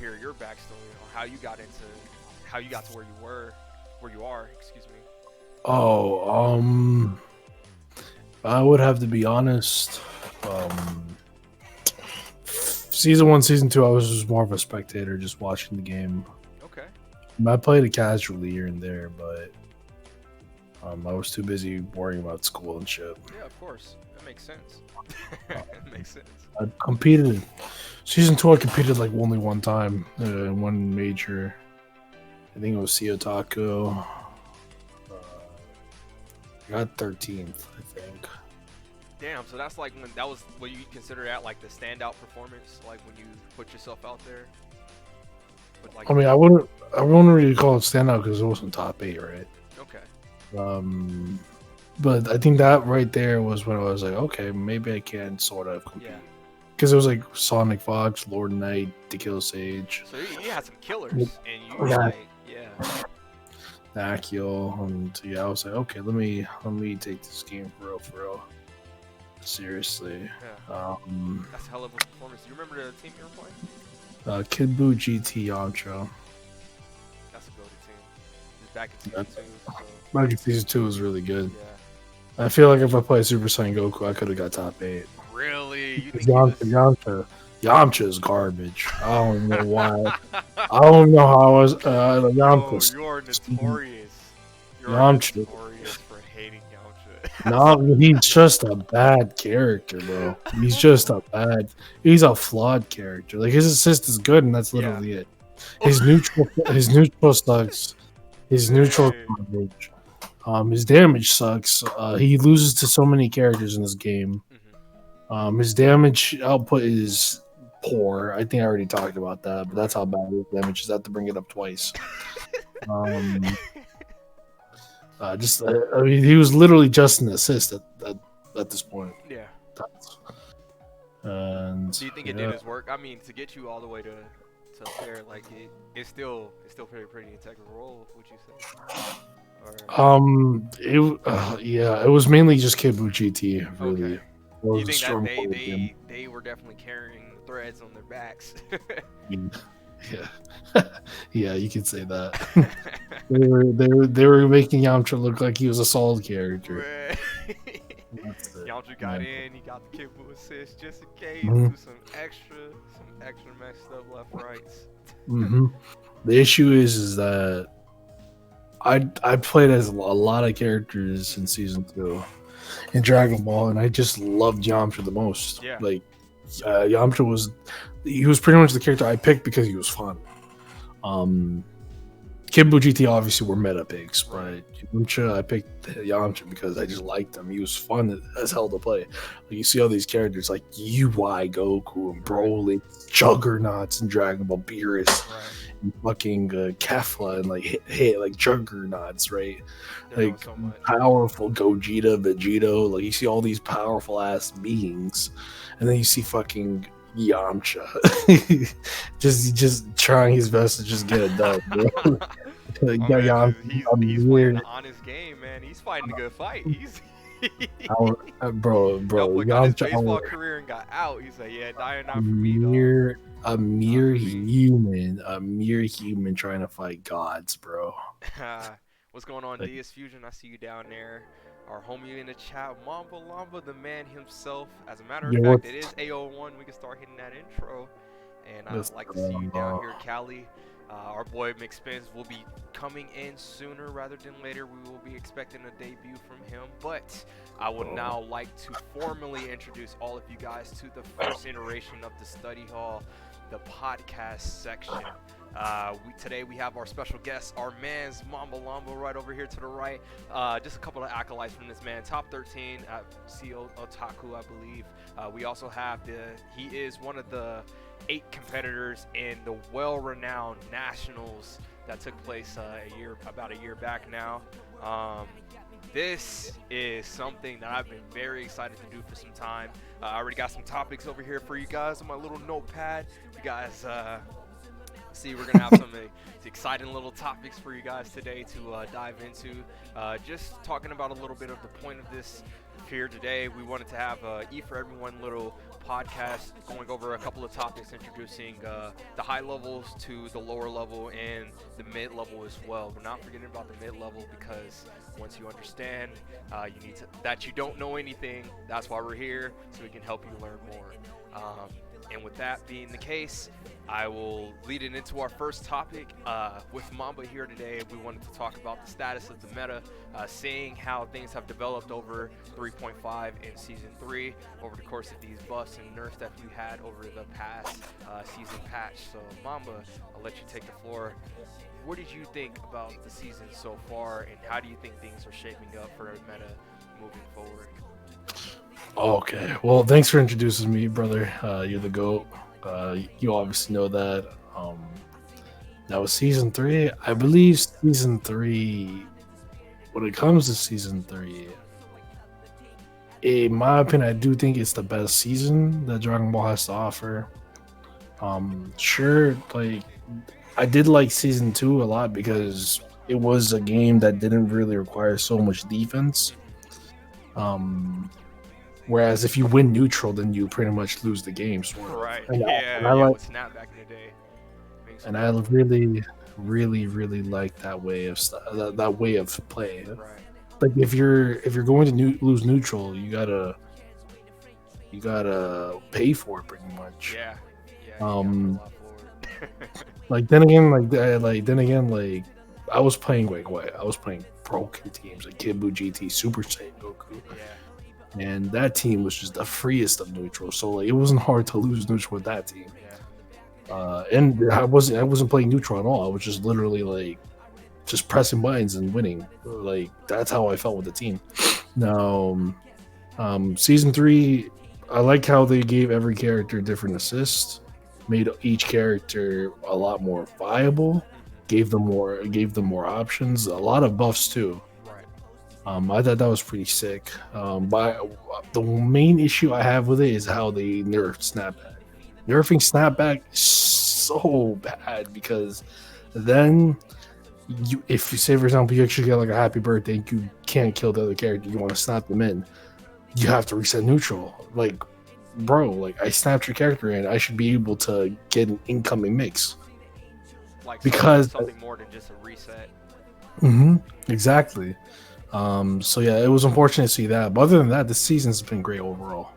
hear your backstory on how you got to where you are. Excuse me. Oh, I would have to be honest. Um, season one, season two, I was just more of a spectator, just watching the game. Okay. I played it casually here and there, but I was too busy worrying about school and shit. Yeah, of course. That makes sense. It makes sense. I competed season two. I competed like only one time in one major. I think it was Otaku. I got 13th, I think. Damn, so that's like when that was what you consider that like the standout performance, like when you put yourself out there. With, like, I mean, I wouldn't really call it standout because it wasn't top 8, right? okay. But I think that right there was when I was like, okay, maybe I can sort of compete. Yeah. Because it was like Sonic Fox, Lord Knight, To Kill Sage, So you had some killers, and you Yeah. like, yeah. Akio, and yeah, I was like, okay, let me take this game for real, seriously. Yeah. That's a hell of a performance. Do you remember the team you were playing? Kid Buu GT Yamcha. That's a goated team. Just back in season 2. So, Back in season 2 was really good. yeah. I feel like if I played Super Saiyan Goku, I could have got top 8. Really? You think Yamcha is garbage. I don't know why. I don't know how I was. Yamcha. You are notorious. You're Yamcha. notorious for hating Yamcha. No, he's just a bad character, bro. He's a flawed character. Like his assist is good, and that's literally it. His neutral sucks. His neutral garbage. His damage sucks. He loses to so many characters in this game. His damage output is poor. I think I already talked about that, but that's how bad his damage is. I have to bring it up twice. I mean, he was literally just an assist at this point. Yeah. And Do you think it did his work? I mean, to get you all the way to there, like it's still pretty integral role. Would you say? Yeah, it was mainly just Kid Buu GT, really. Okay. Do you think that they were definitely carrying threads on their backs? Yeah, yeah, you could say that. they were making Yamcha look like he was a solid character. Yamcha got in, he got the Kid Buu assist just in case, do some extra messed up left rights. The issue is that I played as a lot of characters in season 2 in Dragon Ball, and I just loved Yamcha the most. Yeah. Like Yamcha was pretty much the character I picked because he was fun. Kid Buu GT obviously were meta picks, but Yamcha, I picked Yamcha because I just liked him. He was fun as hell to play. Like, you see all these characters like UI Goku and Broly, Juggernauts and Dragon Ball Beerus, and fucking Kefla and like hit like Juggernauts, right? Like so powerful Gogeta, Vegeta. Like you see all these powerful ass beings, and then you see fucking Yamcha just trying his best to just get it done, bro. Like, he's playing an honest game, man. He's fighting a good fight. He's bro. Yamcha got his baseball career and got out. He's like, yeah, dying not for me, dog. A mere human trying to fight gods, bro. What's going on, DS Fusion? I see you down there. Our homie in the chat, Mamba Lamba, the man himself. As a matter of fact, it is AO1. We can start hitting that intro. And I'd like to see you down here, Cali. Our boy McSpins will be coming in sooner rather than later. We will be expecting a debut from him. But I would now like to formally introduce all of you guys to the first iteration of the Study Hall, the podcast section. Today we have our special guest, our man's Mamba Lamba right over here to the right. Just a couple of acolytes from this man. Top 13 at CO Otaku, I believe. We also have he is one of the 8 competitors in the well-renowned nationals that took place about a year back now. This is something that I've been very excited to do for some time. I already got some topics over here for you guys on my little notepad. You guys See, we're gonna have some exciting little topics for you guys today to dive into. Just talking about a little bit of the point of this here today. We wanted to have E for Everyone little podcast going over a couple of topics, introducing the high levels to the lower level and the mid level as well. We're not forgetting about the mid level because once you understand, you need to that you don't know anything. That's why we're here, so we can help you learn more. And with that being the case, I will lead it into our first topic with Mamba here today. We wanted to talk about the status of the meta, seeing how things have developed over 3.5 in Season 3 over the course of these buffs and nerfs that we had over the past season patch. So Mamba, I'll let you take the floor. What did you think about the season so far, and how do you think things are shaping up for meta moving forward? Okay, well, thanks for introducing me, brother. You're the GOAT. You obviously know that. That was Season 3. I believe Season 3, when it comes to Season 3, in my opinion, I do think it's the best season that Dragon Ball has to offer. Sure, like, I did like Season 2 a lot because it was a game that didn't really require so much defense. Whereas if you win neutral, then you pretty much lose the game. Sort of. Right. And yeah. With Snap back in the day. And I really like that way of that way of play. Right. Like if you're going to lose neutral, you gotta pay for it pretty much. Yeah. Like then again, I was playing I was playing broken teams like Kibu GT, Super Saiyan Goku. Yeah. And that team was just the freest of neutral, so like it wasn't hard to lose neutral with that team. Yeah. And I wasn't playing neutral at all. I was just literally like just pressing buttons and winning. Like that's how I felt with the team. Now, Season 3, I like how they gave every character different assists, made each character a lot more viable, gave them more options, a lot of buffs too. I thought that was pretty sick. But the main issue I have with it is how they nerfed Snapback. Nerfing Snapback is so bad because then, if you say, for example, you actually get like a happy birthday, and you can't kill the other character, you want to snap them in, you have to reset neutral. Like, bro, like I snapped your character in, I should be able to get an incoming mix. Like because something more than just a reset. Exactly. So yeah, it was unfortunate to see that, but other than that, the season's been great overall.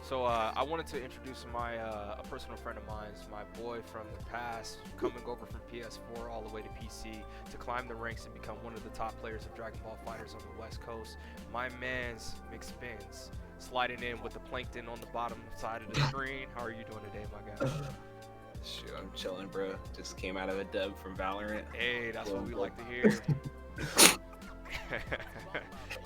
So I wanted to introduce a personal friend of mine, my boy from the past, coming over from PS4 all the way to PC to climb the ranks and become one of the top players of Dragon Ball FighterZ on the West Coast. My man's McSpins, sliding in with the plankton on the bottom side of the screen. How are you doing today, my guy? Shoot, I'm chilling, bro. Just came out of a dub from Valorant. Hey, that's what we like to hear.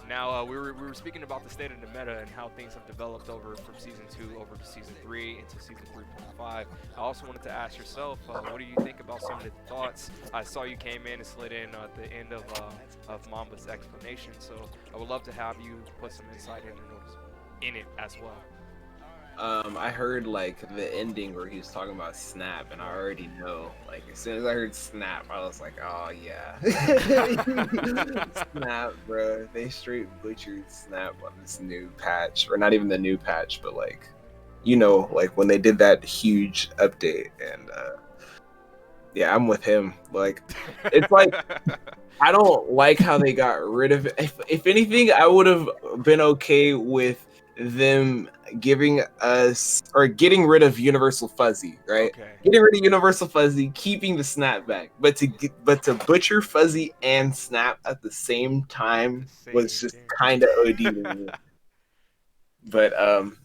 Now we were speaking about the state of the meta and how things have developed over from Season 2 over to Season 3 into Season 3.5. I also wanted to ask yourself, what do you think about some of the thoughts? I saw you came in and slid in at the end of Mamba's explanation, so I would love to have you put some insight in it as well. I heard like the ending where he was talking about Snap, and I already know. Like as soon as I heard Snap, I was like, oh yeah, Snap, bro. They straight butchered Snap on this new patch, or not even the new patch, but like, like when they did that huge update, and yeah, I'm with him. Like, it's like I don't like how they got rid of it. If anything, I would have been okay with them giving us or getting rid of Universal Fuzzy, right? Okay. Getting rid of Universal Fuzzy, keeping the Snap back, but to butcher Fuzzy and Snap at the same time was just kind of OD to me. But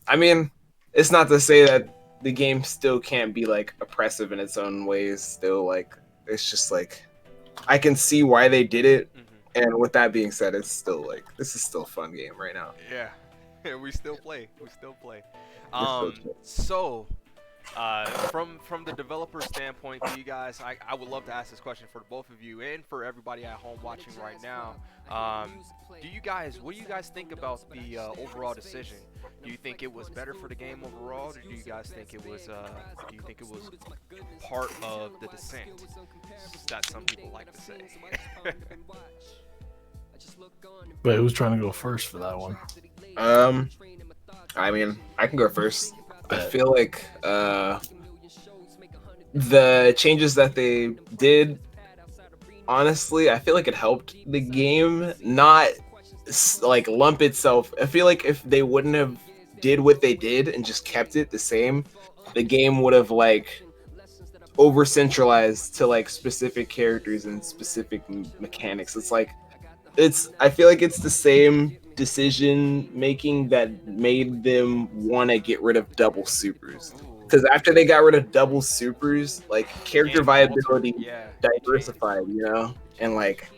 I mean, it's not to say that the game still can't be like oppressive in its own ways. Still, like it's just like I can see why they did it, and with that being said, it's still like this is still a fun game right now. Yeah. We still play. So, From the developer standpoint, do you guys? I would love to ask this question for both of you and for everybody at home watching right now. What do you guys think about the overall decision? Do you think it was better for the game overall, or do you guys think it was? Do you think it was part of the descent? That some people like to say. But who's trying to go first for that one? I mean, I can go first. I feel like the changes that they did, honestly, I feel like it helped the game not like lump itself. I feel like if they wouldn't have did what they did and just kept it the same, the game would have like over centralized to like specific characters and specific mechanics. I feel like it's the same decision making that made them want to get rid of double supers. Because after they got rid of double supers, like character viability diversified, you know? And like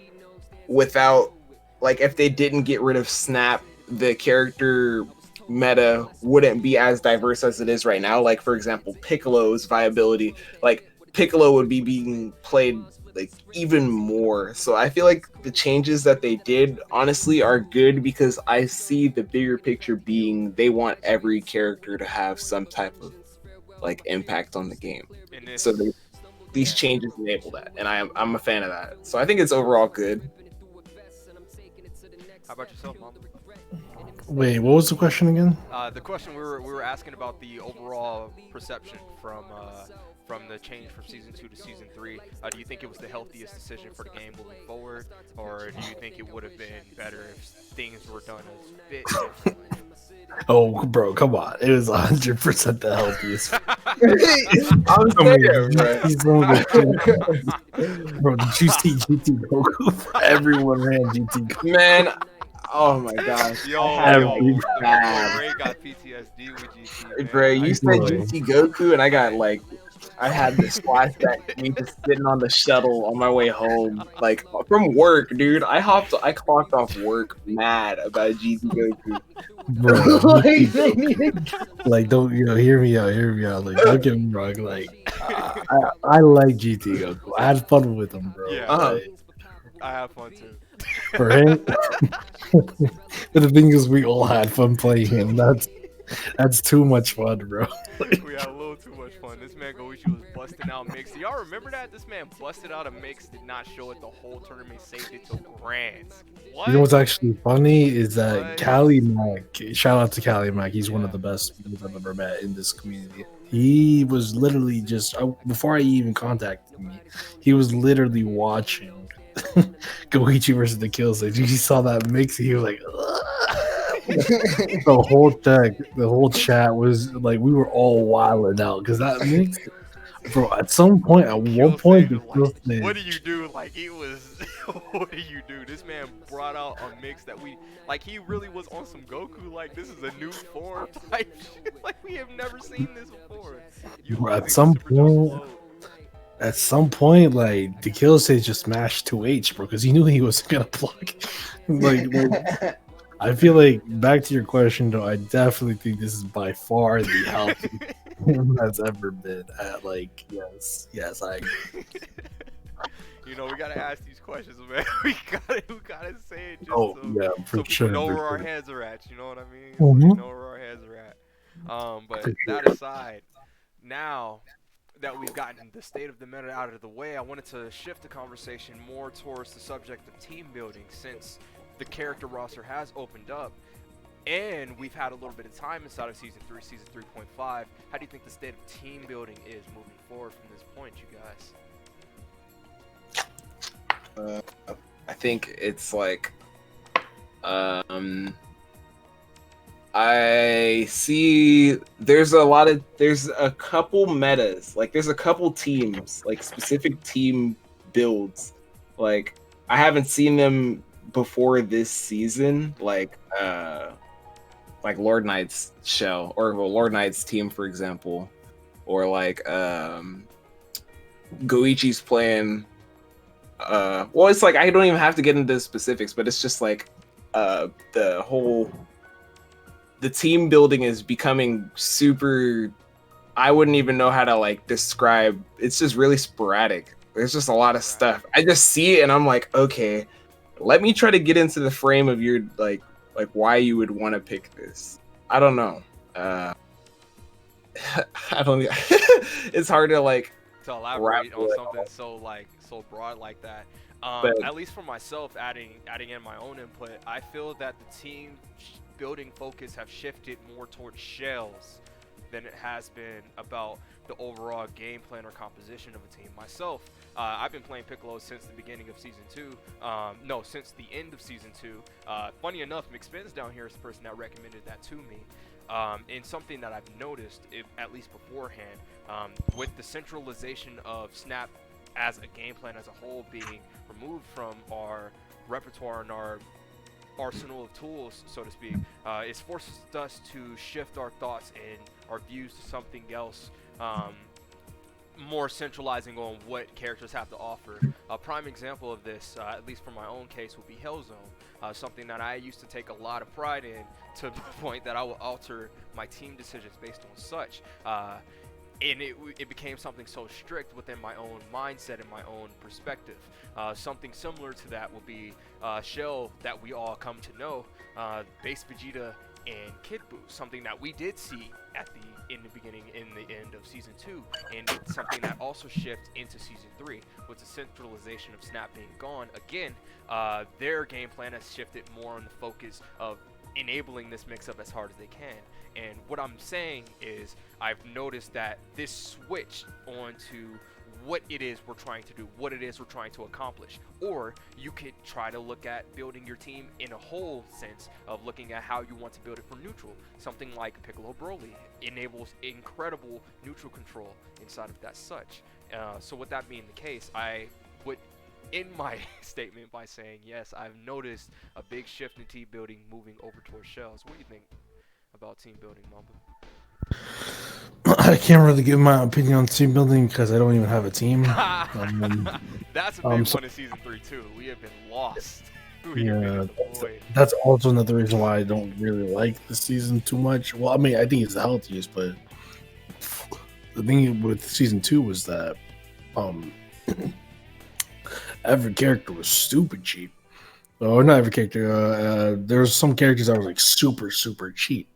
without, like if they didn't get rid of Snap, the character meta wouldn't be as diverse as it is right now. Like for example, Piccolo's viability, like Piccolo would be being played like even more. So I feel like the changes that they did honestly are good because I see the bigger picture being they want every character to have some type of like impact on the game. So these changes enable that, and I'm a fan of that. So I think it's overall good. How about yourself, Mom? Wait, what was the question again? The question we were asking about the overall perception from the change from season 2 to season 3. Do you think it was the healthiest decision for the game moving forward, or do you think it would have been better if things were done a bit differently? Oh, bro, come on! It was 100% the healthiest. Bro, did you see GT Goku? Everyone ran GT Goku. Man, oh my gosh! Yo, Ray got PTSD with GT. Bro, you said GT Goku, and I had this flashback to me just sitting on the shuttle on my way home, like from work, dude. I clocked off work mad about GT Goku. Bro, like don't hear me out. Like don't get me wrong. Like I like GT Goku. I had fun with him, bro. Yeah, like, I have fun too. For him, but the thing is, we all had fun playing him. That's too much fun, bro. We had a little too much fun. This man Goichi was busting out mix. Do y'all remember that? This man busted out a mix, did not show it the whole tournament, saved it till grands. What? You know what's actually funny is that Cali Mac, shout out to Cali Mac, he's one of the best people I've ever met in this community. He was literally just, before I even contacted me, he was literally watching Goichi versus the Kill Stage. He saw that mix, he was like, the whole chat was like, we were all wilding out because that mix, bro. At one point, what do you do? Like it was, what do you do? This man brought out a mix that he really was on some Goku. Like this is a new form type shit. Like we have never seen this before. Bro, at some point, like the Kill Stage just smashed 2H, bro, because he knew he wasn't gonna block. like I feel like, back to your question though, I definitely think this is by far the healthiest that's ever been. Yes, I agree. We gotta ask these questions, man. We gotta say it just for so sure. People know where our heads are at. You know what I mean? Mm-hmm. We know where our heads are at. But that aside, now that we've gotten the state of the meta out of the way, I wanted to shift the conversation more towards the subject of team building, since the character roster has opened up and we've had a little bit of time inside of season 3.5. How do you think the state of team building is moving forward from this point, you guys? I think it's like I see there's a couple metas, like there's a couple teams, like specific team builds, like I haven't seen them before this season, like Lord Knight's shell, or Lord Knight's team, for example, or like Goichi's playing. Well, it's like I don't even have to get into specifics, but it's just like the team building is becoming super. I wouldn't even know how to like describe. It's just really sporadic. There's just a lot of stuff. I just see it and I'm like, okay, let me try to get into the frame of your like why you would want to pick this. I don't know. I don't. It's hard to like to elaborate on something so broad like that. But at least for myself, adding in my own input, I feel that the team building focus have shifted more towards shells than it has been about the overall game plan or composition of a team. Myself, I've been playing Piccolo since the beginning of Season 2. No, since the end of Season 2. Funny enough, McSpins down here is the person that recommended that to me. And something that I've noticed, at least beforehand, with the centralization of Snap as a game plan as a whole being removed from our repertoire and our arsenal of tools, so to speak, it's forced us to shift our thoughts and our views to something else, more centralizing on what characters have to offer. A prime example of this, at least for my own case, would be Hellzone, something that I used to take a lot of pride in, to the point that I will alter my team decisions based on such. And it became something so strict within my own mindset and my own perspective. Something similar to that will be Shell that we all come to know, Base Vegeta and Kid Buu, something that we did see in the beginning, in the end of Season 2, and it's something that also shifted into Season 3 with the centralization of Snap being gone. Again, their game plan has shifted more on the focus of enabling this mix-up as hard as they can. And what I'm saying is, I've noticed that this switch onto what it is we're trying to do, what it is we're trying to accomplish. Or you could try to look at building your team in a whole sense of looking at how you want to build it for neutral. Something like Piccolo Broly enables incredible neutral control inside of that such. So with that being the case, I would end my statement by saying, yes, I've noticed a big shift in team building moving over towards shells. What do you think about team building, Mamba? I can't really give my opinion on team building because I don't even have a team. That's a big one in Season 3 too. We have been lost. That's also another reason why I don't really like the season too much. Well, I mean, I think it's the healthiest, but the thing with Season 2 was that every character was stupid cheap. Or not every character. There's some characters that were like super, super cheap.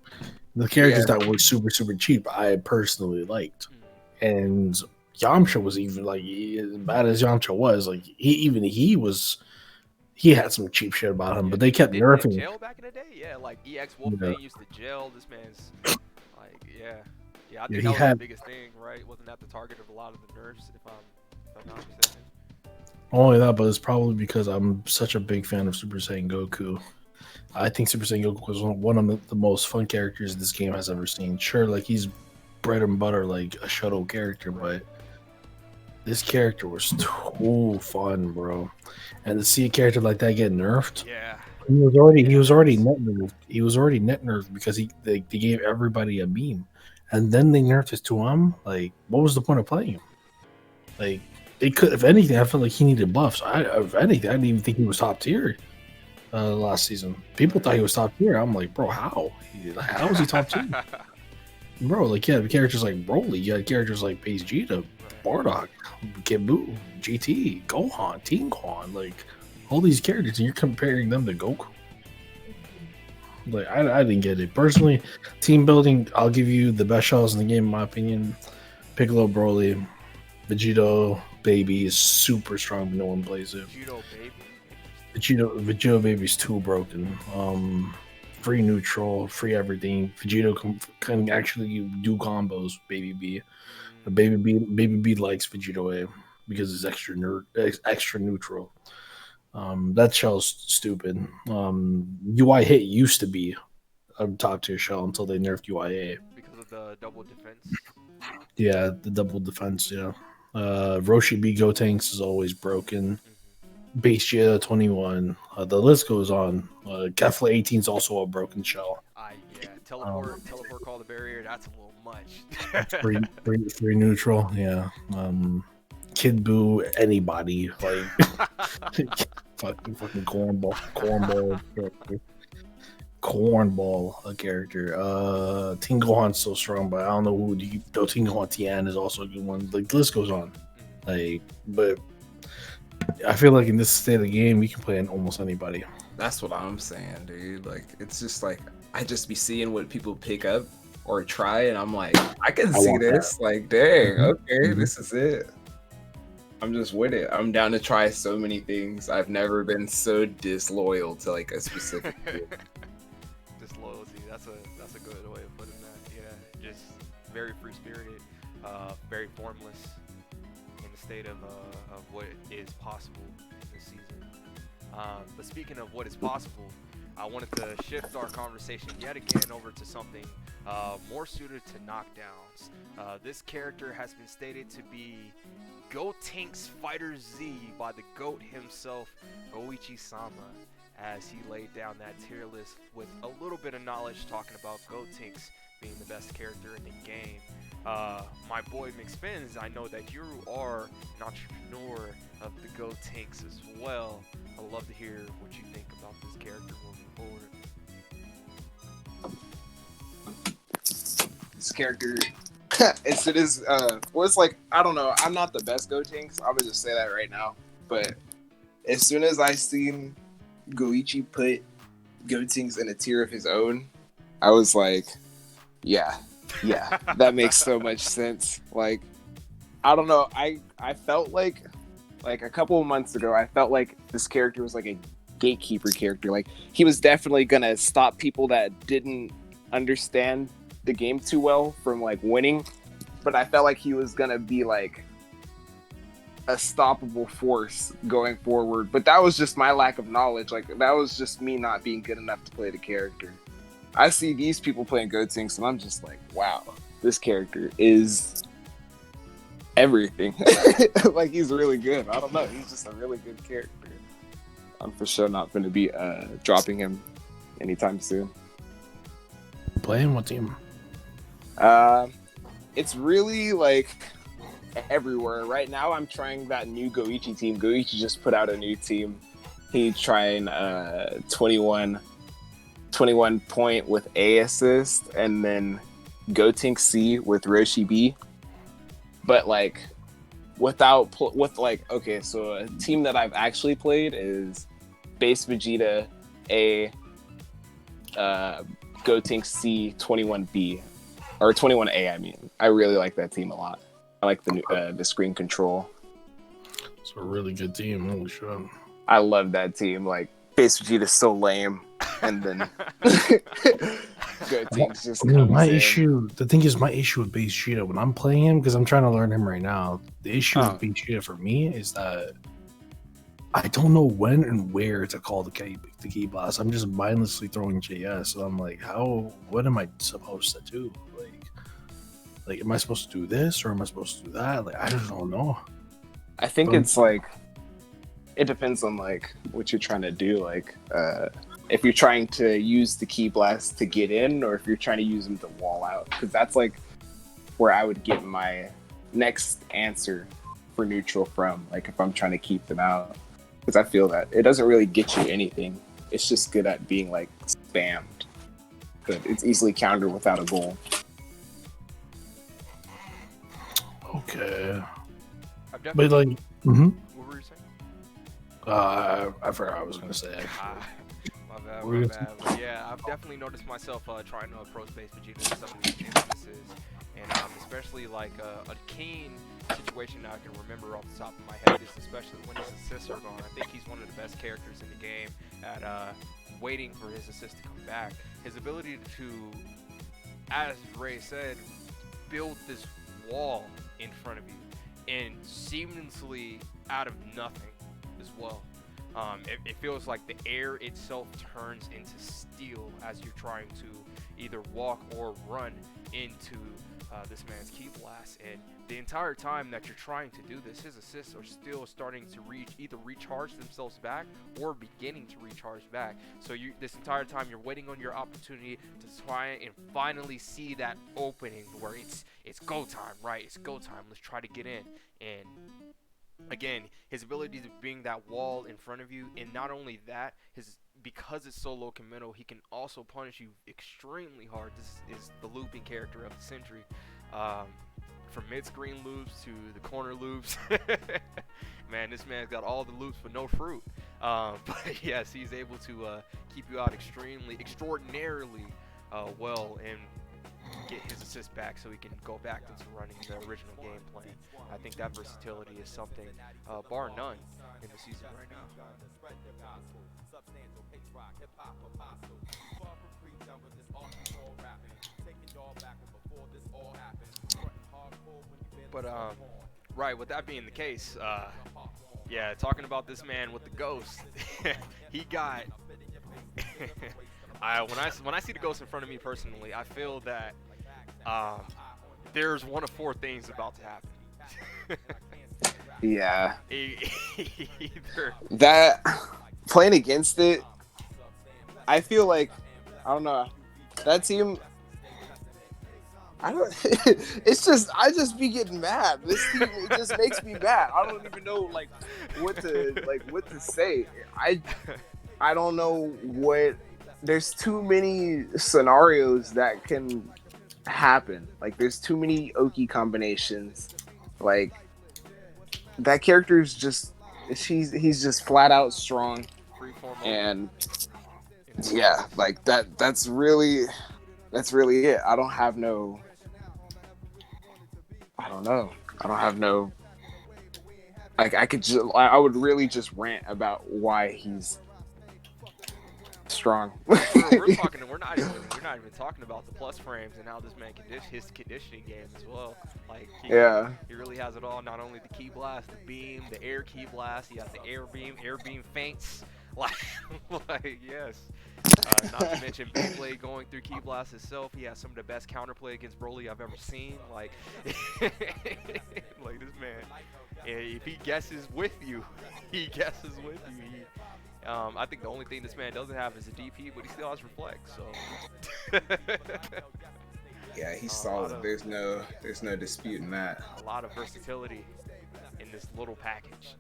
The characters that were super, super cheap, I personally liked. And Yamcha was even like, as bad as Yamcha was, like he had some cheap shit about him, but they kept nerfing him. Jail back in the day, yeah, like EX Wolfman used to jail. This man's like, I think that was the biggest thing, right? Wasn't that the target of a lot of the nerfs, if I'm not mistaken? Only that, but it's probably because I'm such a big fan of Super Saiyan Goku. I think Super Saiyan Goku was one of the most fun characters this game has ever seen. Sure, like he's bread and butter, like a Shadow character, but this character was too fun, bro. And to see a character like that get nerfed, he was already net nerfed. He was already net nerfed because they gave everybody a beam, and then they nerfed his 2M. Like, what was the point of playing him? Like, they could, if anything, I felt like he needed buffs. If anything, I didn't even think he was top tier. Last season, people thought he was top tier. I'm like, bro, how is he top tier? Bro, like, yeah, characters like Broly, you had characters like Base Vegeta, Bardock, Kid Buu, GT, Gohan, Teen Quan, like all these characters, and you're comparing them to Goku. Like, I didn't get it personally. Team building, I'll give you the best shells in the game, in my opinion. Piccolo, Broly, Vegeta Baby is super strong, but no one plays it. Vegeta Baby's too broken. Free neutral, free everything. Vegeta can actually do combos. Baby B, Baby B likes Vegeta A because it's extra neutral. That shell's stupid. UI hit used to be a top tier shell until they nerfed UIA because of the double defense. Yeah, the double defense. Yeah, Roshi B Gotenks is always broken. Base Vegeta 21. The list goes on. Kefla 18 is also a broken shell. Teleport call the barrier. That's a little much. free neutral. Yeah. Kid Buu, anybody like fucking cornball. cornball character. Teen Gohan's so strong, but I don't know who. Though Teen Gohan Tien is also a good one. Like the list goes on. Like, but I feel like in this state of the game, we can play in almost anybody. That's what I'm saying, dude. Like, it's just like I just be seeing what people pick up or try, and I'm like, I can see this. That. Like, dang, okay, this is it. I'm just with it. I'm down to try so many things. I've never been so disloyal to like a specific Disloyalty. That's a good way of putting that. Yeah, just very free spirited, very formless in the state of what is possible in this season. But speaking of what is possible, I wanted to shift our conversation yet again over to something more suited to knockdowns. This character has been stated to be Gotenks Fighter Z by the GOAT himself, Goichi-sama, as he laid down that tier list with a little bit of knowledge talking about Gotenks being the best character in the game. My boy McSpins, I know that you are an entrepreneur of the Gotenks as well. I'd love to hear what you think about this character moving forward. This character, as soon as well, it's like, I don't know, I'm not the best Gotenks, I'm gonna just say that right now, but as soon as I seen Goichi put Gotenks in a tier of his own, I was like, yeah, that makes so much sense. Like, I don't know, I felt like a couple of months ago, I felt like this character was like a gatekeeper character. Like, he was definitely gonna stop people that didn't understand the game too well from like winning, but I felt like he was gonna be like a stoppable force going forward. But that was just my lack of knowledge. Like, that was just me not being good enough to play the character. I see these people playing Gotenks and I'm just like, wow, this character is everything. Like, he's really good. I don't know, he's just a really good character. I'm for sure not going to be dropping him anytime soon. Playing what team? It's really like everywhere. Right now I'm trying that new Goichi team. Goichi just put out a new team. He's trying 21 point with A assist, and then Gotenks C with Roshi B. But like with like, okay, so a team that I've actually played is Base Vegeta A, Gotenks C, 21B. Or 21A, I mean. I really like that team a lot. I like the screen control. It's a really good team, holy shit. I love that team. Like, Base Vegeta's so lame. And then Gotenks just comes my in. issue, the thing is, my issue with Base Vegeta when I'm playing him, because I'm trying to learn him right now, the issue with Base Vegeta for me is that I don't know when and where to call the key blast. I'm just mindlessly throwing JS. So I'm like, what am I supposed to do? Like, am I supposed to do this or am I supposed to do that? Like, I just don't know. I think it's like, it depends on like what you're trying to do. Like, if you're trying to use the key blast to get in, or if you're trying to use them to wall out, because that's like where I would get my next answer for neutral from. Like, if I'm trying to keep them out. Because I feel that it doesn't really get you anything. It's just good at being like spammed. But it's easily countered without a goal. Okay. But like, what were you saying? I forgot what I was gonna say. My bad. But yeah, I've definitely noticed myself trying to approach Base Vegeta in some of these instances, and especially like a keen situation that I can remember off the top of my head is especially when his assists are gone. I think he's one of the best characters in the game at waiting for his assist to come back. His ability to, as Ray said, build this wall in front of you and seamlessly out of nothing as well. It feels like the air itself turns into steel as you're trying to either walk or run into this man's key blast, and the entire time that you're trying to do this, his assists are still starting to either recharge themselves back or beginning to recharge back. So this entire time you're waiting on your opportunity to try and finally see that opening where it's go time, right? It's go time. Let's try to get in, and again, his ability to being that wall in front of you, and not only that, his because it's so low committal, he can also punish you extremely hard. This is the looping character of the century. Um, from mid-screen loops to the corner loops. Man, this man's got all the loops but no fruit. But yes, he's able to keep you out extraordinarily well, and get his assist back so he can go back into running the original game plan. I think that versatility is something, bar none, in the season right now. But right, with that being the case, yeah, talking about this man with the ghost, he got. When I see the ghost in front of me personally, I feel that there's one of four things about to happen. Yeah. Either That playing against it, I feel like I don't know. That team, I don't. I just be getting mad. This team, it just makes me mad. I don't even know what to say. I don't know what. There's too many scenarios that can happen. Like there's too many Oki combinations. Like that character's just he's just flat out strong. And yeah, like that's really it. I don't know. I don't have no like I would really just rant about why he's strong. we're not even talking about the plus frames and how this man his conditioning game as well. Like he really has it all. Not only the key blast, the beam, the air key blast. He has the air beam feints. Like yes. Not to mention Beyblade going through key blast itself. He has some of the best counterplay against Broly I've ever seen. Like like this man, if he guesses with you, he guesses with you. I think the only thing this man doesn't have is a DP, but he still has reflect. So yeah, he's solid. There's no disputing that. A lot of versatility in this little package.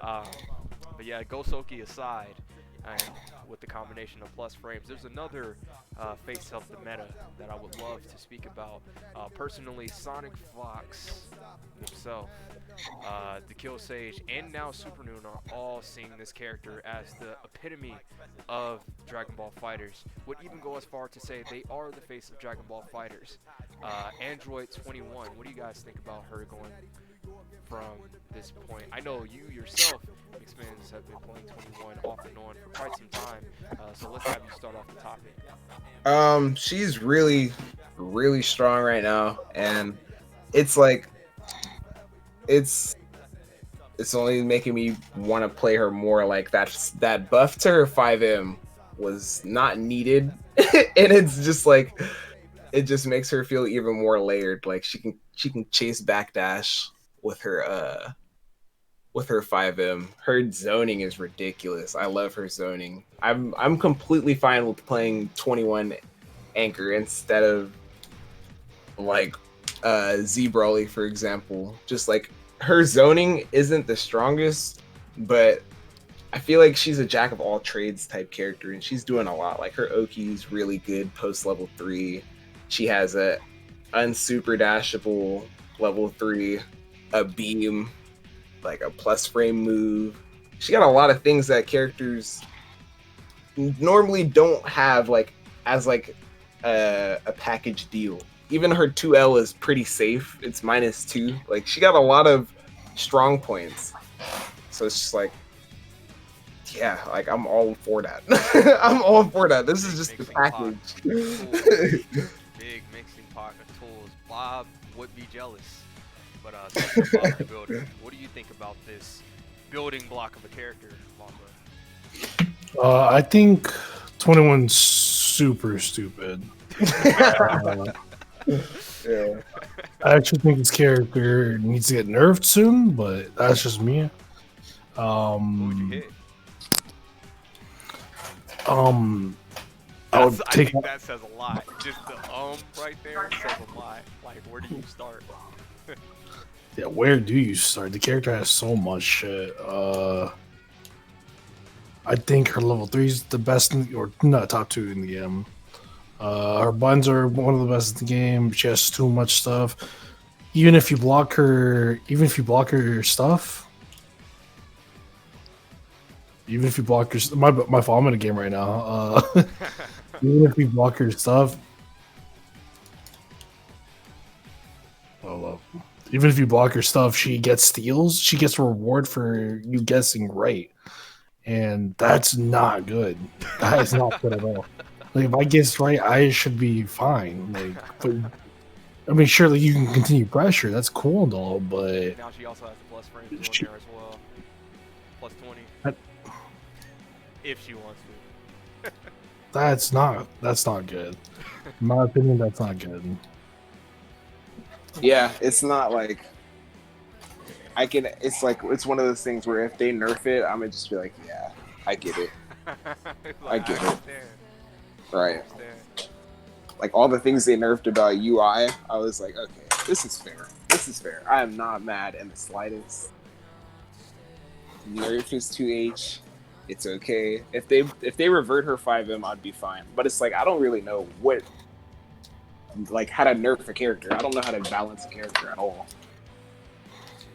But yeah, Gosoki aside, and with the combination of plus frames, there's another face of the meta that I would love to speak about. Personally, Sonic Fox himself, the Kill Sage, and now Super Noon are all seeing this character as the epitome of Dragon Ball Fighters. Would even go as far to say they are the face of Dragon Ball Fighters. Android 21, what do you guys think about her going from this point? I know you yourself, McSpins, have been playing 21 off and on for quite some time, so let's have you start off the topic. She's really, really strong right now, and it's like it's only making me want to play her more. Like that buff to her 5M was not needed, and it's just like it just makes her feel even more layered. Like she can chase backdash with her 5M. Her zoning is ridiculous. I love her zoning. I'm completely fine with playing 21 Anchor instead of like Z Broly, for example. Just like her zoning isn't the strongest, but I feel like she's a jack of all trades type character, and she's doing a lot. Like her Oki's really good post level 3. She has a unsuper dashable level 3, a beam, like a plus frame move. She got a lot of things that characters normally don't have, like as like a package deal. Even her 2L is pretty safe. It's -2. Like she got a lot of strong points. So it's just like, yeah, like I'm all for that. I'm all for that. This is just the package. Big mixing pot of tools. Bob would be jealous. But about the building, what do you think about this building block of a character, Mamba? I think 21's super stupid. Yeah. I actually think this character needs to get nerfed soon, but that's just me. Who would you hit? I think that says a lot. Just the right there says a lot. Like, where do you start? Yeah, where do you start? The character has so much shit. I think her level 3 is the best, or not top 2 in the game. Her buttons are one of the best in the game. She has too much stuff. Even if you block her stuff, my fault, I'm in a game right now. Even if you block her stuff, even if you block her stuff, she gets steals. She gets a reward for you guessing right, and that's not good. That is not good at all. Like if I guess right, I should be fine. Like, but I mean, surely you can continue pressure. That's cool and all, but now she also has the plus frames on there as well. Plus 20. If she wants to. That's not good. In my opinion, that's not good. Yeah, it's not like it's like it's one of those things where if they nerf it, I'm gonna just be like, yeah, I get it. I get it. Right. Like all the things they nerfed about UI, I was like, okay, this is fair. This is fair. I am not mad in the slightest. Nerf is 2H. It's okay. If they revert her 5M, I'd be fine. But it's like I don't really know how to nerf a character. I don't know how to balance a character at all.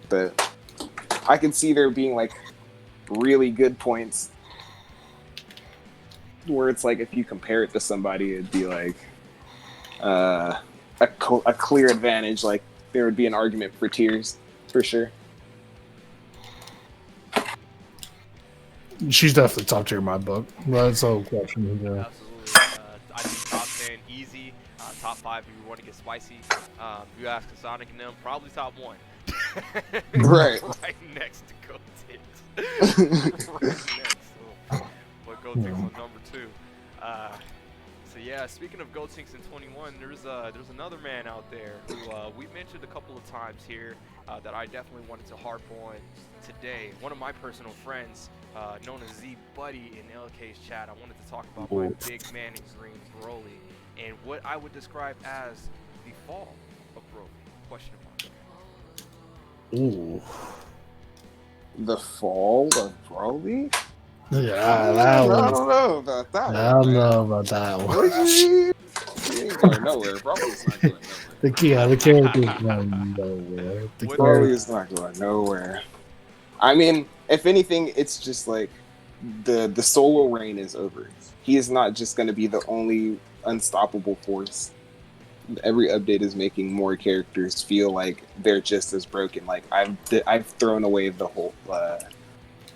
But I can see there being like really good points where it's like if you compare it to somebody, it'd be like a clear advantage. Like there would be an argument for tiers for sure. She's definitely top tier in my book. That's no question. Yeah. Absolutely. I think top 10 easy. Top 5 if you want to get spicy. If you ask Sonic and them, probably top 1. Right. Right next to Gotenks. Right next. So, but Gotenks on number 2. So yeah, speaking of Gotenks in 21, there's another man out there who we mentioned a couple of times here that I definitely wanted to harp on today. One of my personal friends, known as Z Buddy in LK's chat, I wanted to talk about my big man in green, Broly, and what I would describe as the fall of Broly. Question mark. Ooh. The fall of Broly? Yeah, I don't know about that one. I don't know about that one. He ain't going nowhere. Broly's not going nowhere. The character's going nowhere. Broly's not going nowhere. I mean, if anything, it's just like the solo reign is over. He is not just going to be the only unstoppable force. Every update is making more characters feel like they're just as broken. Like I've thrown away the whole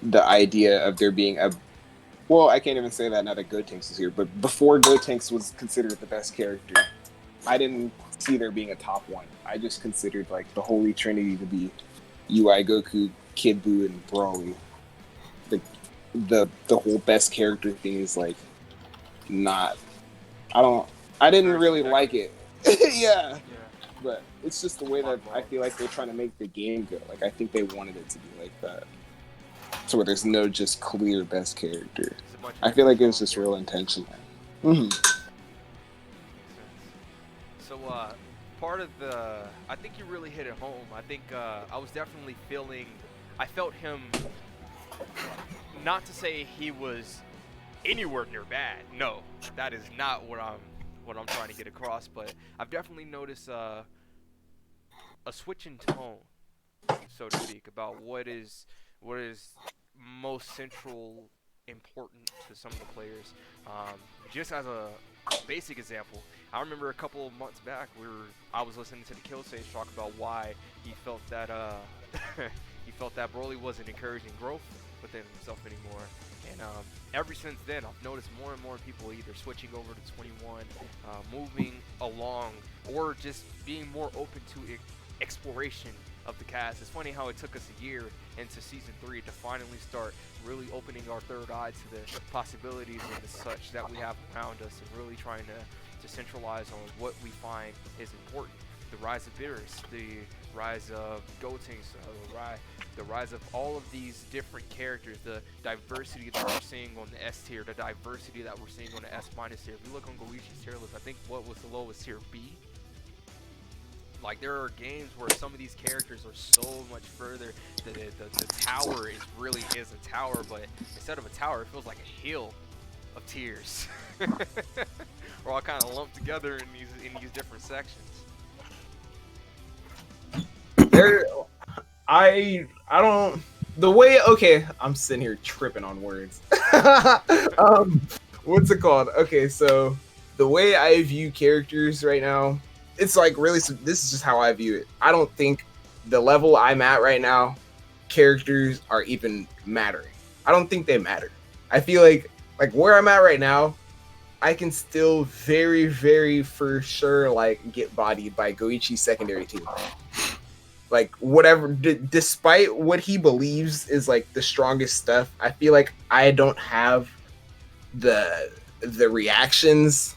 the idea of there being a I can't even say that now that Gotenks is here, but before Gotenks was considered the best character, I didn't see there being a top 1. I just considered like the holy trinity to be UI, Goku, Kid Buu, and Broly. The whole best character thing is like not. I didn't really like it. Yeah. But it's just the way that I feel like they're trying to make the game go. Like I think they wanted it to be like that, so where there's no just clear best character. I feel like it was just real intentional. Mm-hmm. So part of I think you really hit it home. I think I was definitely I felt him. Not to say he was anywhere near bad. No, that is not what I'm trying to get across. But I've definitely noticed a switch in tone, so to speak, about what is most central important to some of the players. Just as a basic example, I remember a couple of months back I was listening to the Kill Sage talk about why he felt that Broly wasn't encouraging growth within himself anymore. And ever since then, I've noticed more and more people either switching over to 21, moving along, or just being more open to exploration of the cast. It's funny how it took us a year into Season 3 to finally start really opening our third eye to the possibilities and the such that we have around us, and really trying to centralize on what we find is important. The rise of Beerus, the rise of Gotenks, the rise of all of these different characters, the diversity that we're seeing on the S tier, the diversity that we're seeing on the S- tier. If you look on Goichi's tier list, I think what was the lowest tier? B? Like there are games where some of these characters are so much further. The tower is a tower, but instead of a tower, it feels like a hill of tiers. We're all kind of lumped together in these different sections. I don't the way okay, I'm sitting here tripping on words. What's it called? Okay, so the way I view characters right now, it's like really this is just how I view it. I don't think the level I'm at right now, characters are even mattering. I don't think they matter. I feel like where I'm at right now, I can still very, very for sure like get bodied by Goichi's secondary team. Like whatever, despite what he believes is like the strongest stuff, I feel like I don't have the reactions,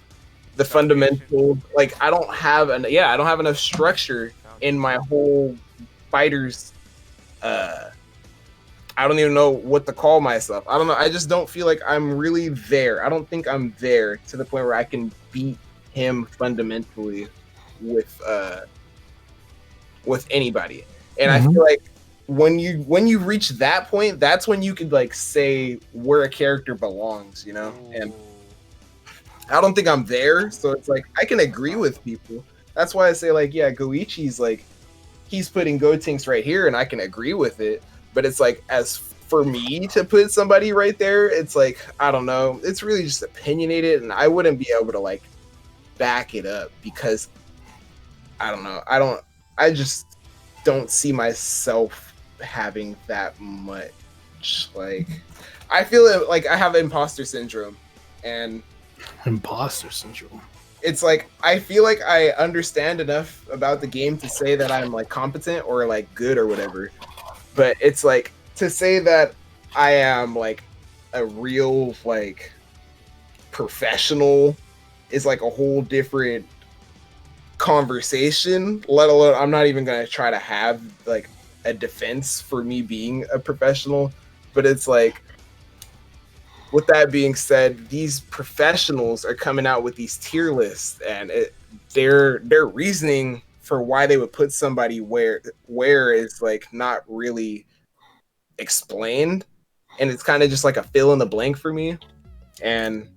the fundamental. Like I don't have enough structure in my whole fighters. I don't even know what to call myself. I don't know. I just don't feel like I'm really there. I don't think I'm there to the point where I can beat him fundamentally with anybody. And I feel like when you reach that point, that's when you could like say where a character belongs, you know? And I don't think I'm there, so it's like I can agree with people. That's why I say like, yeah, Goichi's like he's putting Gotenks right here and I can agree with it, but it's like as for me to put somebody right there, it's like I don't know. It's really just opinionated and I wouldn't be able to like back it up because I don't know. I just don't see myself having that much. Like, I feel like I have imposter syndrome, and imposter syndrome. It's like I feel like I understand enough about the game to say that I'm like competent or like good or whatever, but it's like to say that I am like a real like professional is like a whole different conversation, let alone I'm not even gonna try to have like a defense for me being a professional. But it's like, with that being said, these professionals are coming out with these tier lists, and their reasoning for why they would put somebody where is like not really explained, and it's kind of just like a fill in the blank for me. And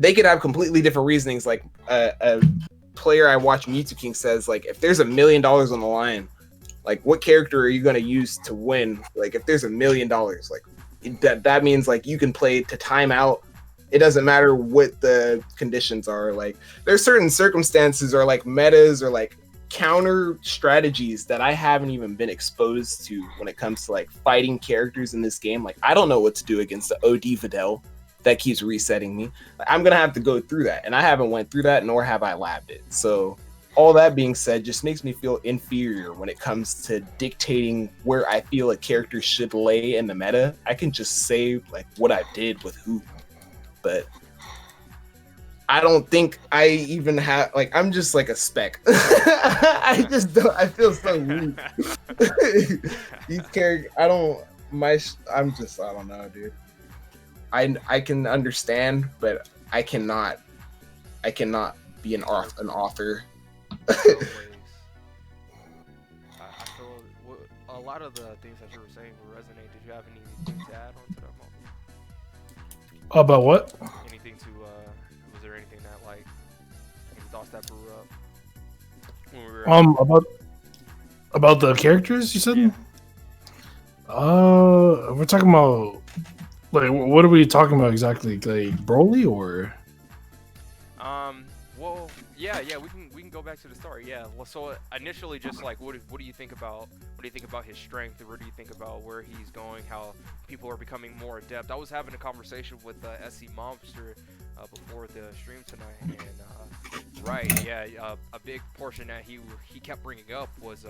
they could have completely different reasonings. Like a player I watch, Mewtwo King, says like, if there's $1 million on the line, like what character are you going to use to win? Like if there's $1 million, like that means like you can play to timeout. It doesn't matter what the conditions are. Like there's certain circumstances or like metas or like counter strategies that I haven't even been exposed to when it comes to like fighting characters in this game. Like I don't know what to do against the OD Videl that keeps resetting me. I'm gonna have to go through that, and I haven't went through that, nor have I labbed it. So all that being said, just makes me feel inferior when it comes to dictating where I feel a character should lay in the meta. I can just say like what I did with who, but I don't think I even have like, I'm just like a speck. I just don't. I feel so weak. These characters, I don't know, dude. I can understand, but I cannot be an author. I feel a lot of the things that you were saying will resonate. Did you have anything to add on to that moment? About what? Anything to was there anything that like any thoughts that grew up when we were about the characters you said? Yeah. We're talking about like, what are we talking about exactly? Like Broly or? Well, yeah, we can go back to the start. Yeah. Well, so initially, just like, what do you think about his strength? Or what do you think about where he's going? How people are becoming more adept? I was having a conversation with SC Monster before the stream tonight, and right, yeah, a big portion that he kept bringing up was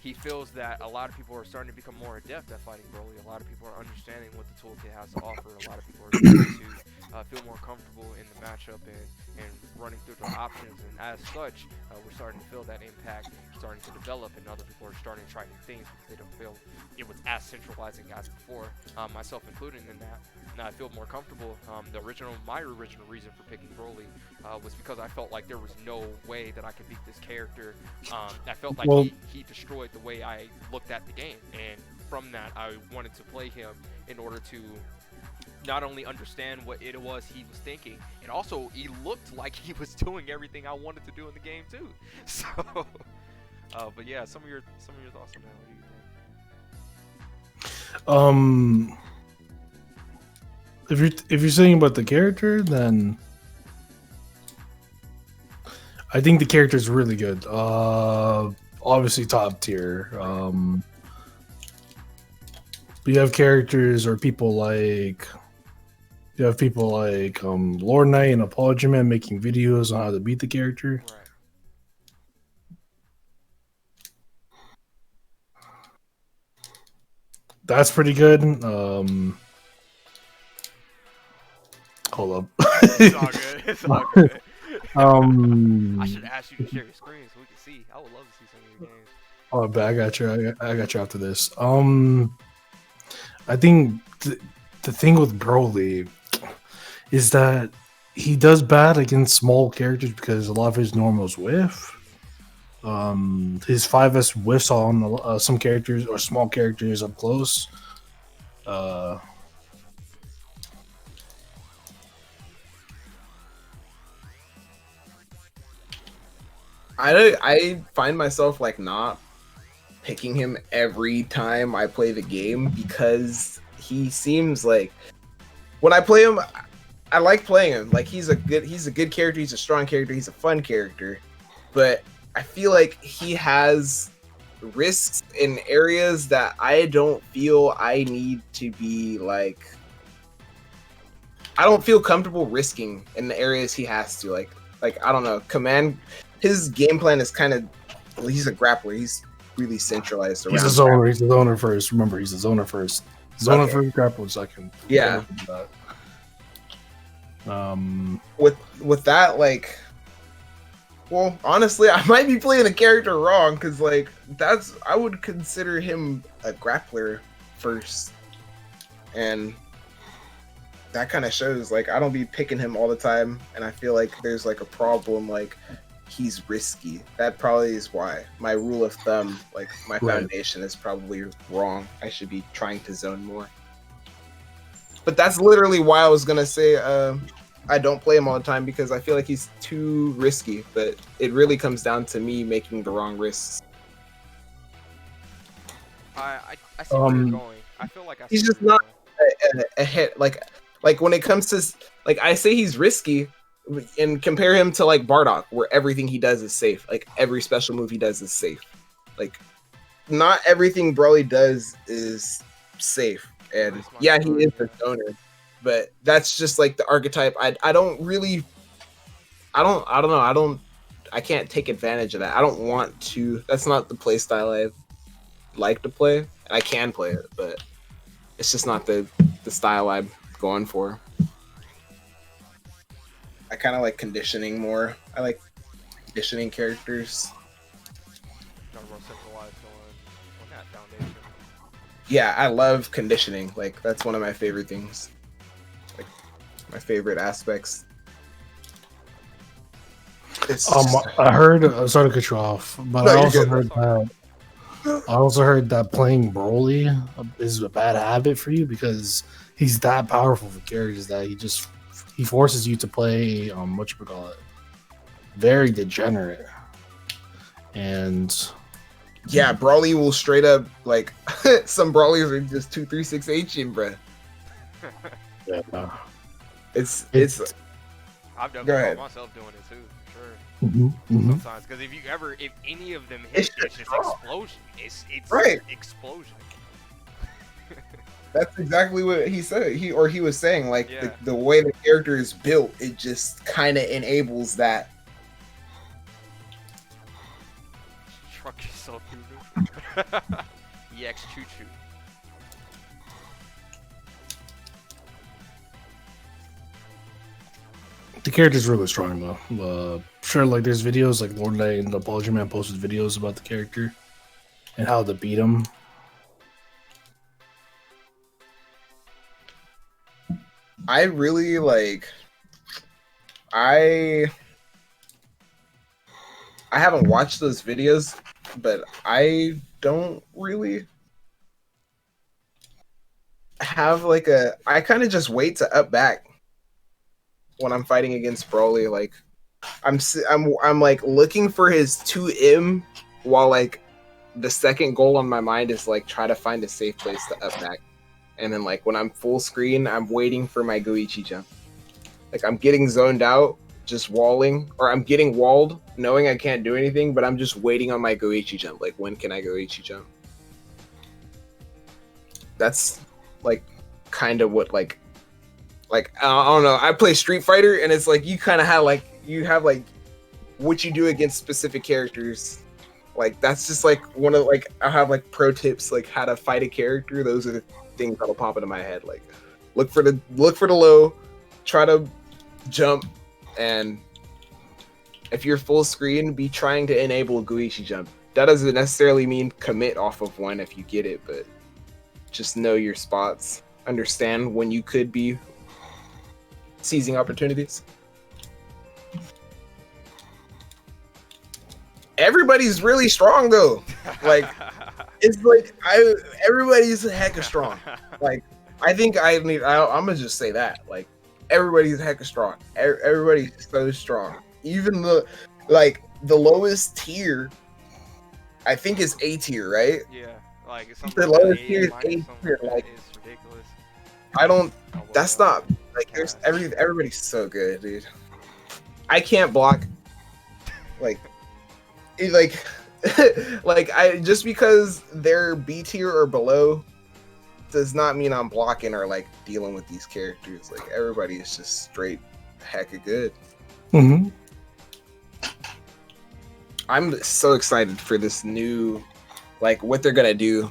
he feels that a lot of people are starting to become more adept at fighting Broly. A lot of people are understanding what the toolkit has to offer. A lot of people are starting to feel more comfortable in the matchup and running through the options. And as such, we're starting to feel that impact starting to develop, and other people are starting to try new things because they don't feel it was as centralizing as before, myself included in that. Now I feel more comfortable. My original reason for picking Broly was because I felt like there was no way that I could beat this character. I felt like he destroyed the way I looked at the game, and from that I wanted to play him in order to not only understand what it was he was thinking, and also he looked like he was doing everything I wanted to do in the game too. So, but yeah, some of your thoughts on that. What do you think? If you're saying about the character, then I think the character is really good. Obviously top tier. But you have characters or people like Lord Knight and Apology Man making videos on how to beat the character. Right. That's pretty good. Hold up. It's all good. It's all good. I should ask you to share your screen so we can see. I would love to see some of your games. Oh, but I got you. I got you after this. I think the thing with Broly is that he does bad against small characters because a lot of his normals whiff. His 5S whiffs on some characters or small characters up close. I find myself like not picking him every time I play the game because he seems like when I play him, I like playing him. Like he's a good character, he's a strong character, he's a fun character, but I feel like he has risks in areas that I don't feel I need to be like. I don't feel comfortable risking in the areas he has to. Like I don't know. His game plan is kind of. Well, he's a grappler. He's really centralized around. He's a zoner. He's a zoner first. Remember, he's a zoner first. Zoner first, grappler second. Yeah. With that, like. Well, honestly, I might be playing the character wrong because, like, I would consider him a grappler first, and that kind of shows. Like, I don't be picking him all the time, and I feel like there's like a problem. Like, he's risky. That probably is why my rule of thumb, like my foundation, is probably wrong. I should be trying to zone more. But that's literally why I was gonna say. I don't play him all the time because I feel like he's too risky, but it really comes down to me making the wrong risks. I see where you're going. I feel like he's just not a hit. Like when it comes to like I say he's risky and compare him to like Bardock, where everything he does is safe. Like every special move he does is safe. Like not everything Broly does is safe. And yeah, he is the donor. But that's just like the archetype. I can't take advantage of that. I don't want to. That's not the play style I like to play. I can play it, but it's just not the style I'm going for. I kind of like conditioning more. I like conditioning characters. Yeah, I love conditioning. Like that's one of my favorite things. My favorite aspects. I heard. Sorry to cut you off, but I also heard that playing Broly is a bad habit for you because he's that powerful for characters that he forces you to play very degenerate. And yeah, Broly will straight up like some Brawlers are just 2-3-6 H-in, bruh. Yeah. It's I've done myself doing it too, for sure. Sometimes, because if any of them hit, it's just explosion. It's right. Explosion. That's exactly what he said. He was saying like the way the character is built, it just kind of enables that. Truck yourself, dude. EX choo choo. The character's really strong though. Sure, like there's videos like Lord Knight and the Apology Man posted videos about the character and how to beat him. I really like. I haven't watched those videos, but I don't really have like a. I kind of just wait to up back when I'm fighting against Broly. Like I'm like looking for his 2M while like the second goal on my mind is like try to find a safe place to up back. And then like when I'm full screen, I'm waiting for my Goichi jump. Like I'm getting zoned out, just walling, or I'm getting walled, knowing I can't do anything, but I'm just waiting on my Goichi jump. Like when can I Goichi jump? That's like kind of what like I don't know. I play Street Fighter, and it's like you kind of have like what you do against specific characters. Like that's just like one of like I have like pro tips like how to fight a character. Those are the things that'll pop into my head. Like look for the low, try to jump, and if you're full screen, be trying to enable Goichi jump. That doesn't necessarily mean commit off of one if you get it, but just know your spots. Understand when you could be seizing opportunities. Everybody's really strong though. Like it's like everybody's hecka strong. Like I think I'm gonna just say that. Like everybody's hecka strong. Everybody's so strong. Even the lowest tier, I think is A tier, right? Yeah, like it's the lowest tier is A tier. Like it's ridiculous. I don't. That's not like there's everybody's so good, dude. I can't block. Like I just because they're B tier or below does not mean I'm blocking or like dealing with these characters. Like everybody is just straight hecka good. Mm-hmm. I'm so excited for this new, like what they're gonna do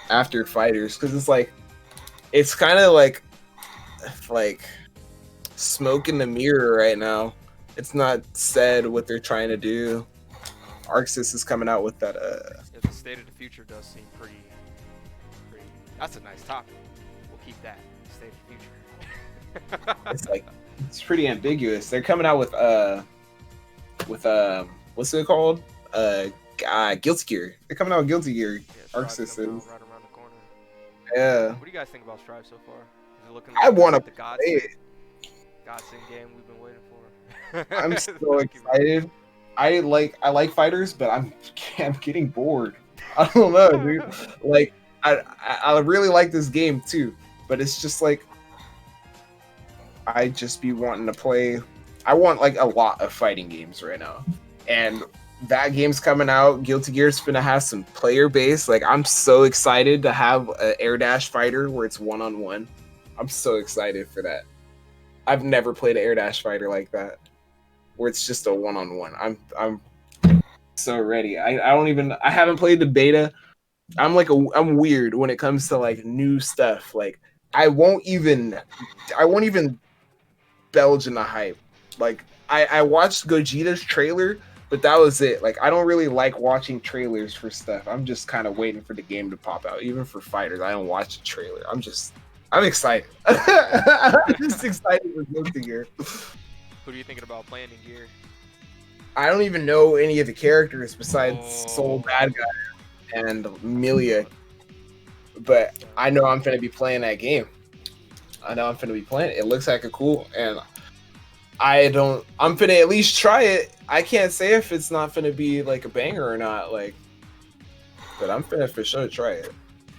after Fighters, because it's kind of like smoke in the mirror right now. It's not said what they're trying to do. Arxis is coming out with that. Yeah, the state of the future does seem pretty. That's a nice topic. We'll keep that. State of the future. It's pretty ambiguous. They're coming out with what's it called? Guilty Gear. They're coming out with Guilty Gear. Yeah, Arxis is right around the corner. Yeah. What do you guys think about Strive so far? Is it looking I want to the play it. Godsend game we've been waiting for? I'm so excited. I like fighters, but I'm getting bored. I don't know, dude. Like I really like this game too, but it's just like I just be wanting to play. I want like a lot of fighting games right now, and that game's coming out. Guilty Gear's gonna have some player base. Like I'm so excited to have an air dash fighter where it's 1-on-1. I'm so excited for that. I've never played an air dash fighter like that, where it's just a 1-on-1. I'm so ready. I haven't played the beta. I'm weird when it comes to like new stuff. Like I won't even belge in the hype. Like I watched Gogeta's trailer, but that was it. Like I don't really like watching trailers for stuff. I'm just kind of waiting for the game to pop out. Even for fighters, I don't watch the trailer. I'm excited. I'm just excited for Guilty Gear. Who are you thinking about playing in Gear? I don't even know any of the characters besides Soul Bad Guy and Milia, but I know I'm gonna be playing that game. It looks like a cool, and I'm gonna at least try it. I can't say if it's not gonna be like a banger or not, like, but I'm gonna for sure try it.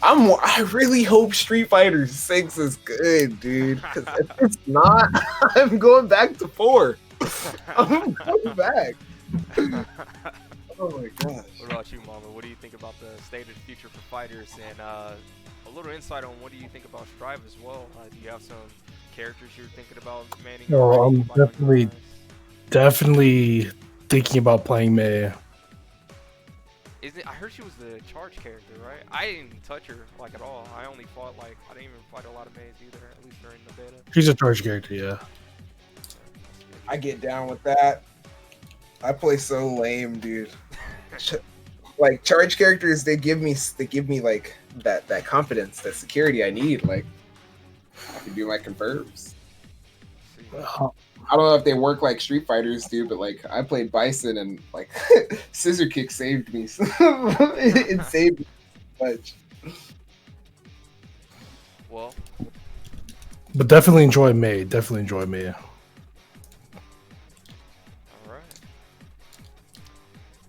I really hope Street Fighter 6 is good, dude. Because if it's not, I'm going back to 4. I'm going back. Oh my gosh. What about you, Mamba? What do you think about the state of the future for fighters? And a little insight on what do you think about Strive as well? Do you have some characters you're thinking about manning? Oh, I'm definitely thinking about playing May. I heard she was the charge character, right? I didn't touch her like at all. I only fought I didn't even fight a lot of Mays either, at least during the beta. She's a charge character, yeah. I get down with that. I play so lame, dude. Like charge characters, they give me like that confidence, that security I need. Like I can do my confirms. I don't know if they work like Street Fighters do, but like I played Bison and like Scissor Kick saved me. It saved me so much. Well, but definitely enjoy May. Definitely enjoy May. All right.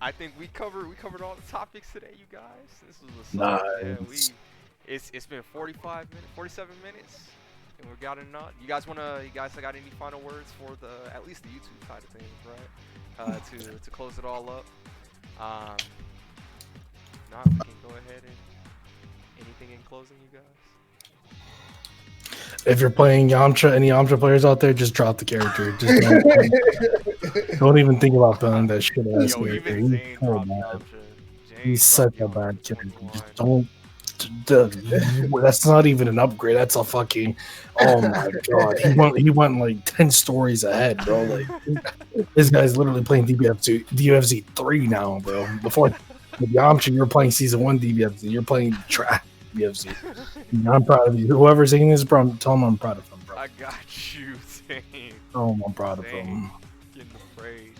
I think we covered all the topics today, you guys. This was a solid. Nice. Yeah, it's been 47 minutes. And we got a nut. You guys got any final words for at least the YouTube side of things, right? To close it all up. Nah, we can go ahead and anything in closing, you guys. If you're playing Yamcha, any Yamcha players out there, just drop the character. Just don't even think about playing that shit ass character. He's so bad. He's such a bad character. Just don't. That's not even an upgrade. That's a fucking. Oh my god! He went like 10 stories ahead, bro. Like this guy's literally playing DBFZ 3 now, bro. Before with Yamcha, you were playing season 1 DBFZ. You're playing trash DBFZ. I'm proud of you. Whoever's saying this, bro, tell him I'm proud of him, bro. I got you, Zane. Oh, I'm proud of him. Getting afraid.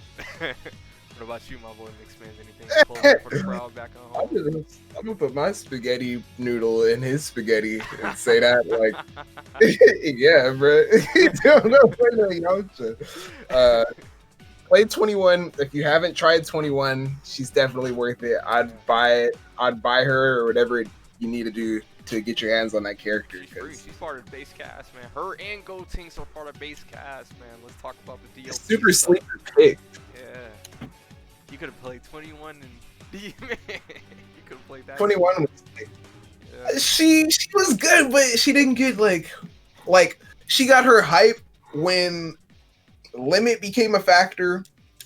What about you, my boy McSpins? Anything close for the crowd back on home? I'm gonna put my spaghetti noodle in his spaghetti and say that like, yeah, bro. You don't know Yamcha. Play 21. If you haven't tried 21, she's definitely worth it. I'd buy it. I'd buy her or whatever you need to do to get your hands on that character. She's part of the base cast, man. Her and Gotenks are part of base cast, man. Let's talk about the DLC. Super sleeper pick. Yeah. You could have played 21 and D, man. You could have played that. 21 was yeah. She was good, but she didn't get like she got her hype when limit became a factor,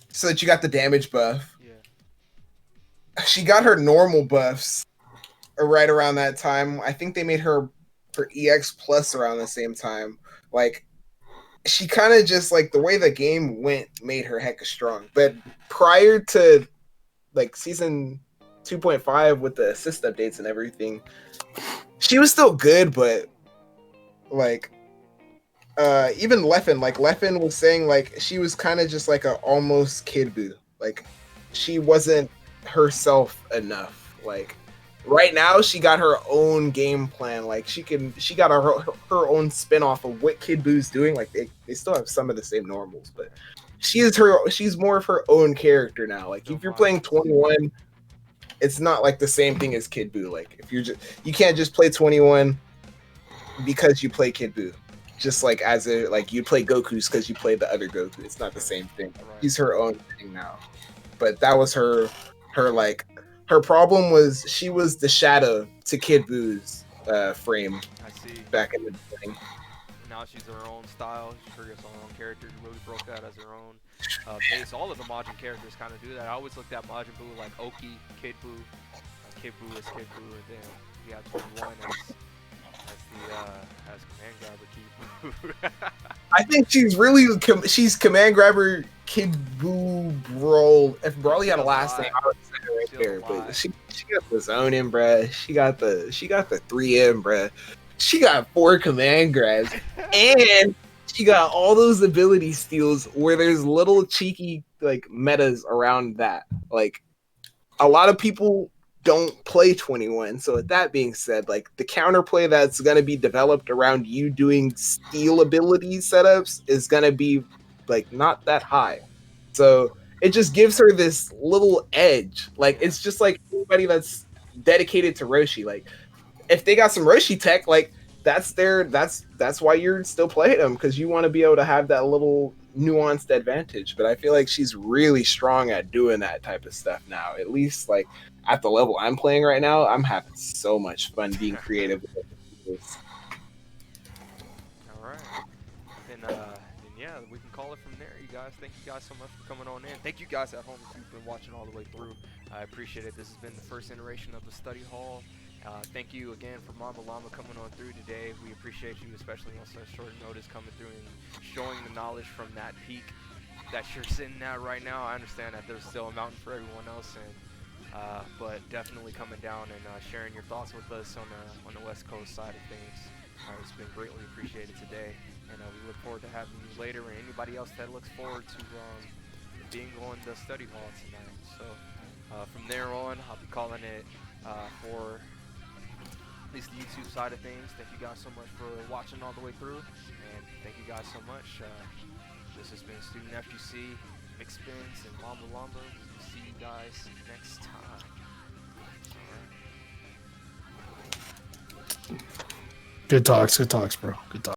so that you got the damage buff. Yeah. She got her normal buffs right around that time. I think they made her EX plus around the same time. Like she kind of just like the way the game went made her hecka strong. But prior to like season 2.5 with the assist updates and everything, she was still good, but like even Leffen was saying like she was kind of just like a almost Kid Buu. Like she wasn't herself enough. Like right now she got her own game plan. Like she got her own spin-off of what Kid Buu's doing. Like they still have some of the same normals, but she's more of her own character now. Like if you're playing 21, it's not like the same thing as Kid Buu. Like if you can't just play 21 because you play Kid Buu. Just like you play Goku's because you play the other Goku. It's not the same thing. She's her own thing now. But that was her problem was she was the shadow to Kid Buu's frame. I see. Back in the beginning. Now she's her own style. She's her own character. She really broke out as her own base. All of the Majin characters kind of do that. I always looked at Majin Buu like Oki, Kid Buu. Kid Buu is Kid Buu, and then you have 21 as command grabber Kid Buu. I think she's command grabber Kid Buu Brawl. If Broly had a last name, I would say it right there. But she got the zone in, bruh. She got the 3M, bruh. She got 4 command grabs, and she got all those ability steals where there's little cheeky like metas around that. Like a lot of people don't play 21. So with that being said, like the counterplay that's going to be developed around you doing steal ability setups is going to be like not that high. So it just gives her this little edge. Like it's just like anybody that's dedicated to Roshi. Like if they got some Roshi tech, like that's why you're still playing them, because you want to be able to have that little nuanced advantage. But I feel like she's really strong at doing that type of stuff now. At least like at the level I'm playing right now, I'm having so much fun being creative with this. All right. Then yeah, we can call it from there, you guys. Thank you guys so much for coming on in. Thank you guys at home if you've been watching all the way through. I appreciate it. This has been the first iteration of the study hall. Thank you again for Mamba Lamba coming on through today. We appreciate you, especially on such short notice, coming through and showing the knowledge from that peak. that you're sitting at right now. I understand that there's still a mountain for everyone else, and but definitely coming down and sharing your thoughts with us on the West Coast side of things. It's been greatly appreciated today, and we look forward to having you later, and anybody else that looks forward to being on the study hall tonight. So from there on, I'll be calling it for at least the YouTube side of things. Thank you guys so much for watching all the way through, and thank you guys so much. This has been Student FGC, McSpins, and Lamba. We'll see you guys next time. Good talks, bro. Good talks.